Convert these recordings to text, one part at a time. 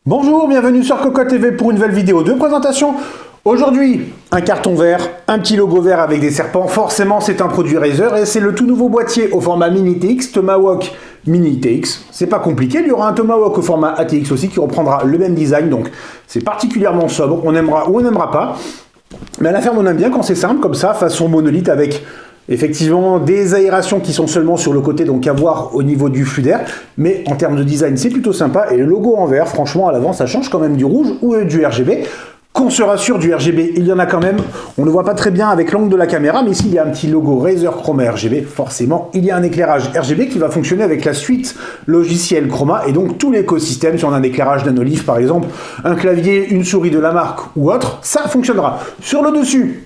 Bonjour, bienvenue sur Cocotte TV pour une nouvelle vidéo de présentation. Aujourd'hui, un carton vert, un petit logo vert avec des serpents. Forcément, c'est un produit Razer et c'est le tout nouveau boîtier au format Mini TX, Tomahawk Mini TX. C'est pas compliqué, il y aura un Tomahawk au format ATX aussi qui reprendra le même design. Donc, c'est particulièrement sobre. On aimera ou on n'aimera pas. Mais à la ferme, on aime bien quand c'est simple, comme ça, façon monolithe avec effectivement des aérations qui sont seulement sur le côté, donc à voir au niveau du flux d'air. Mais en termes de design, c'est plutôt sympa. Et le logo en vert, franchement, à l'avant, ça change quand même du rouge ou du RGB. Qu'on se rassure, du RGB, il y en a quand même. On ne le voit pas très bien avec l'angle de la caméra, mais ici, il y a un petit logo Razer Chroma RGB. Forcément, il y a un éclairage RGB qui va fonctionner avec la suite logicielle Chroma et donc tout l'écosystème. Si on a un éclairage Nanolive, par exemple, un clavier, une souris de la marque ou autre, ça fonctionnera. Sur le dessus,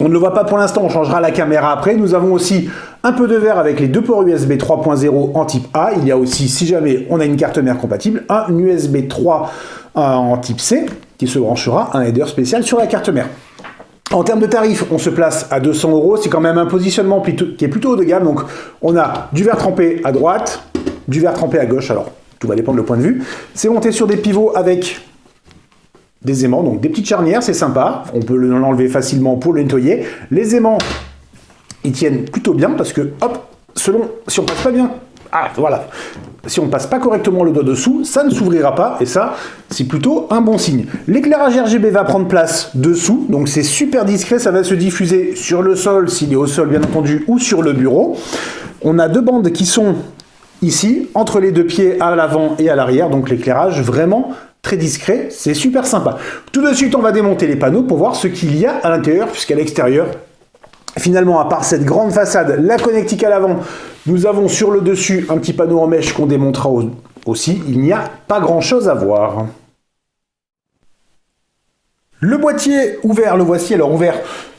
on ne le voit pas pour l'instant, on changera la caméra après. Nous avons aussi un peu de verre avec les deux ports USB 3.0 en type A. Il y a aussi, si jamais on a une carte mère compatible, un USB 3 en type C qui se branchera un header spécial sur la carte mère. En termes de tarifs, on se place à 200 €. C'est quand même un positionnement qui est plutôt haut de gamme. Donc on a du verre trempé à droite, du verre trempé à gauche. Alors tout va dépendre du point de vue. C'est monté sur des pivots avec des aimants, donc des petites charnières, c'est sympa. On peut l'enlever facilement pour le nettoyer. Les aimants, ils tiennent plutôt bien parce que, hop, selon, si on passe pas bien, voilà, si on passe pas correctement le doigt dessous, ça ne s'ouvrira pas et ça, c'est plutôt un bon signe. L'éclairage RGB va prendre place dessous, donc c'est super discret, ça va se diffuser sur le sol, s'il est au sol bien entendu, ou sur le bureau. On a deux bandes qui sont ici, entre les deux pieds à l'avant et à l'arrière, donc l'éclairage vraiment très discret, c'est super sympa. Tout de suite, on va démonter les panneaux pour voir ce qu'il y a à l'intérieur, puisqu'à l'extérieur, finalement, à part cette grande façade, la connectique à l'avant, nous avons sur le dessus un petit panneau en mèche qu'on démontera aussi. Il n'y a pas grand-chose à voir. Le boîtier ouvert, le voici alors ouvert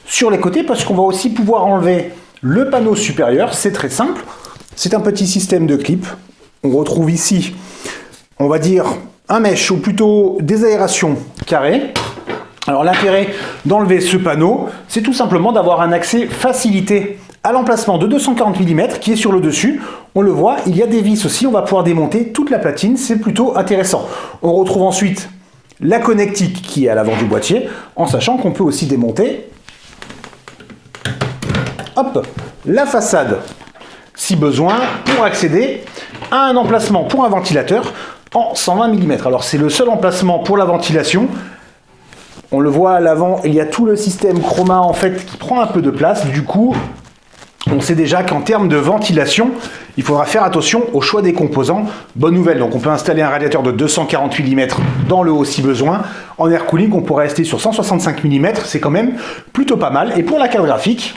sur les côtés, parce qu'on va aussi pouvoir enlever le panneau supérieur. C'est très simple. C'est un petit système de clip. On retrouve ici, on va dire, un mesh ou plutôt des aérations carrées. Alors l'intérêt d'enlever ce panneau, c'est tout simplement d'avoir un accès facilité à l'emplacement de 240 mm qui est sur le dessus. On le voit, il y a des vis aussi, on va pouvoir démonter toute la platine, c'est plutôt intéressant. On retrouve ensuite la connectique qui est à l'avant du boîtier, en sachant qu'on peut aussi démonter, hop, la façade si besoin, pour accéder à un emplacement pour un ventilateur en 120 mm. Alors c'est le seul emplacement pour la ventilation. On le voit à l'avant, il y a tout le système Chroma en fait qui prend un peu de place. Du coup, on sait déjà qu'en termes de ventilation, il faudra faire attention au choix des composants. Bonne nouvelle, donc on peut installer un radiateur de 248 mm dans le haut si besoin. En air cooling, on pourrait rester sur 165 mm, c'est quand même plutôt pas mal. Et pour la carte graphique,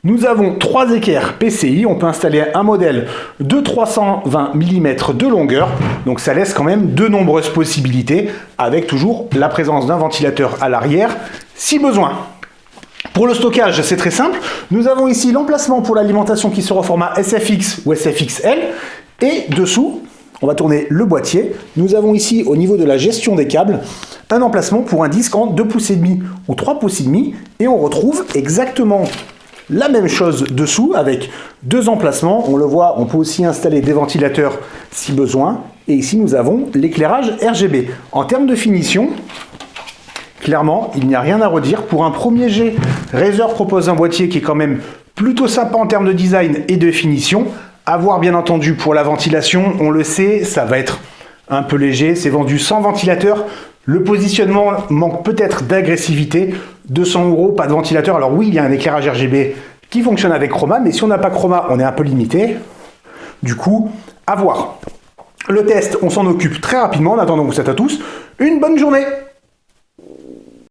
nous avons 3 équerres PCI, on peut installer un modèle de 320 mm de longueur, donc ça laisse quand même de nombreuses possibilités, avec toujours la présence d'un ventilateur à l'arrière, si besoin. Pour le stockage, c'est très simple, nous avons ici l'emplacement pour l'alimentation qui sera au format SFX ou SFXL, et dessous, on va tourner le boîtier, nous avons ici au niveau de la gestion des câbles, un emplacement pour un disque en 2,5 pouces ou 3,5 pouces, et on retrouve exactement la même chose dessous avec deux emplacements. On le voit, on peut aussi installer des ventilateurs si besoin. Et ici, nous avons l'éclairage RGB. En termes de finition, clairement, il n'y a rien à redire. Pour un premier jet, Razer propose un boîtier qui est quand même plutôt sympa en termes de design et de finition. À voir bien entendu pour la ventilation, on le sait, ça va être un peu léger. C'est vendu sans ventilateur. Le positionnement manque peut-être d'agressivité. 200 €, pas de ventilateur. Alors oui, il y a un éclairage RGB qui fonctionne avec Chroma, mais si on n'a pas Chroma, on est un peu limité. Du coup, à voir. Le test, on s'en occupe très rapidement. En attendant, vous souhaite à tous une bonne journée.